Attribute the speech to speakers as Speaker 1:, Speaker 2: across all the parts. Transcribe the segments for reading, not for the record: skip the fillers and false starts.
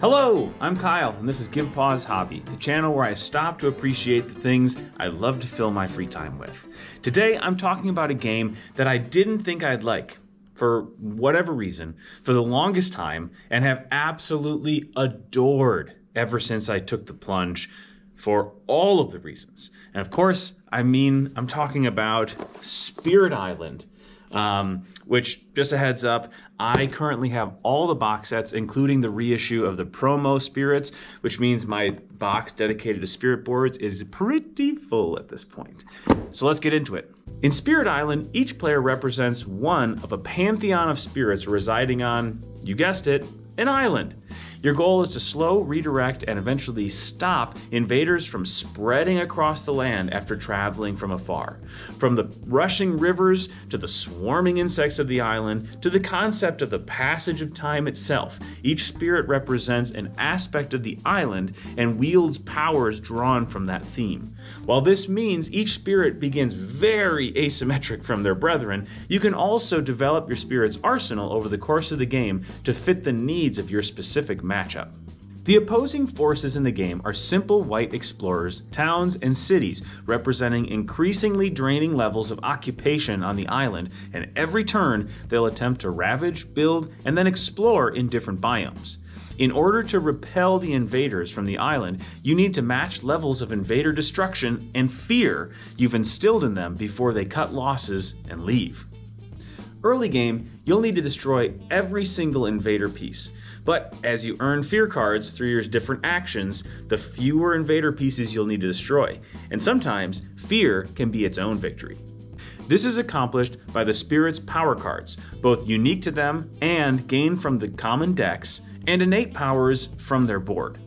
Speaker 1: Hello, I'm Kyle, and this is Give Pause Hobby, the channel where I stop to appreciate the things I love to fill my free time with. Today, I'm talking about a game that I didn't think I'd like, for whatever reason, for the longest time, and have absolutely adored ever since I took the plunge for all of the reasons. And of course, I'm talking about Spirit Island. Which, just a heads up, I currently have all the box sets, including the reissue of the promo Spirits, which means my box dedicated to Spirit boards is pretty full at this point. So let's get into it. In Spirit Island, each player represents one of a pantheon of spirits residing on, you guessed it, an island. Your goal is to slow, redirect, and eventually stop invaders from spreading across the land after traveling from afar. From the rushing rivers to the swarming insects of the island to the concept of the passage of time itself, each spirit represents an aspect of the island and wields powers drawn from that theme. While this means each spirit begins very asymmetric from their brethren, you can also develop your spirit's arsenal over the course of the game to fit the needs of your specific matchup. The opposing forces in the game are simple white explorers, towns, and cities representing increasingly draining levels of occupation on the island, and every turn they'll attempt to ravage, build, and then explore in different biomes. In order to repel the invaders from the island, you need to match levels of invader destruction and fear you've instilled in them before they cut losses and leave. Early game, you'll need to destroy every single invader piece. But as you earn fear cards through your different actions, the fewer invader pieces you'll need to destroy. And sometimes, fear can be its own victory. This is accomplished by the Spirit's power cards, both unique to them and gained from the common decks, and innate powers from their board.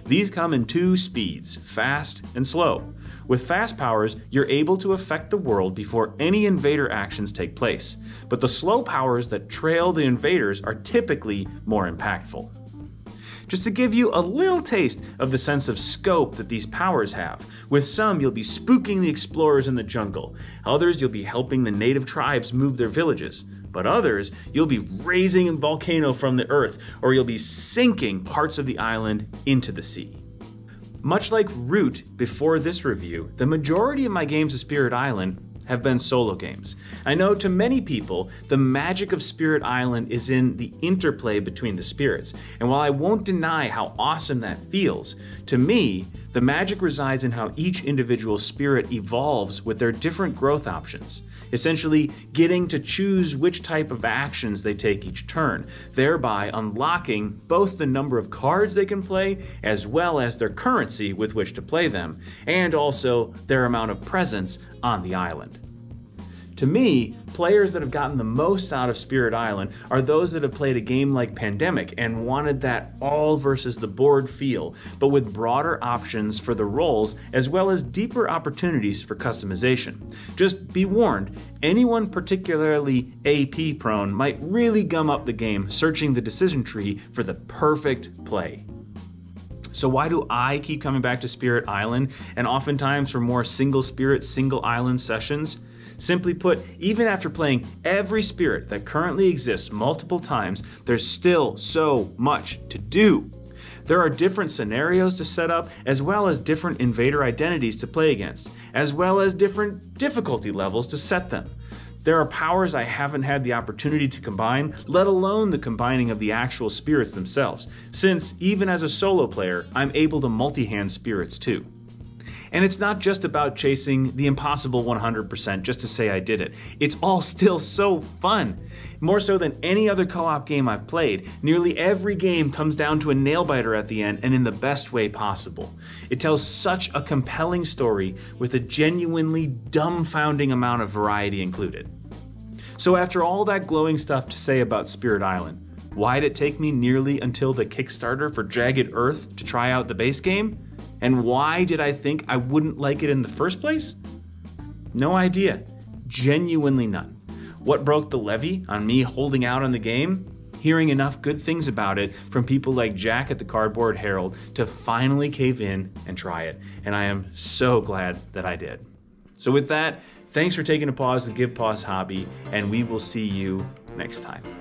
Speaker 1: These come in two speeds, fast and slow. With fast powers, you're able to affect the world before any invader actions take place, but the slow powers that trail the invaders are typically more impactful. Just to give you a little taste of the sense of scope that these powers have, with some you'll be spooking the explorers in the jungle, others you'll be helping the native tribes move their villages, but others you'll be raising a volcano from the earth, or you'll be sinking parts of the island into the sea. Much like Root before this review, the majority of my games of Spirit Island have been solo games. I know to many people, the magic of Spirit Island is in the interplay between the spirits, and while I won't deny how awesome that feels, to me, the magic resides in how each individual spirit evolves with their different growth options. Essentially getting to choose which type of actions they take each turn, thereby unlocking both the number of cards they can play as well as their currency with which to play them, and also their amount of presence on the island. To me, players that have gotten the most out of Spirit Island are those that have played a game like Pandemic and wanted that all versus the board feel, but with broader options for the roles as well as deeper opportunities for customization. Just be warned, anyone particularly AP prone might really gum up the game searching the decision tree for the perfect play. So why do I keep coming back to Spirit Island, and oftentimes for more single spirit, single island sessions? Simply put, even after playing every spirit that currently exists multiple times, there's still so much to do. There are different scenarios to set up, as well as different invader identities to play against, as well as different difficulty levels to set them. There are powers I haven't had the opportunity to combine, let alone the combining of the actual spirits themselves, since even as a solo player, I'm able to multi-hand spirits too. And it's not just about chasing the impossible 100% just to say I did it. It's all still so fun. More so than any other co-op game I've played, nearly every game comes down to a nail-biter at the end, and in the best way possible. It tells such a compelling story with a genuinely dumbfounding amount of variety included. So after all that glowing stuff to say about Spirit Island, why did it take me nearly until the Kickstarter for Jagged Earth to try out the base game? And why did I think I wouldn't like it in the first place? No idea. Genuinely none. What broke the levee on me holding out on the game? Hearing enough good things about it from people like Jack at the Cardboard Herald to finally cave in and try it. And I am so glad that I did. So with that, thanks for taking a pause to Give Pause Hobby, and we will see you next time.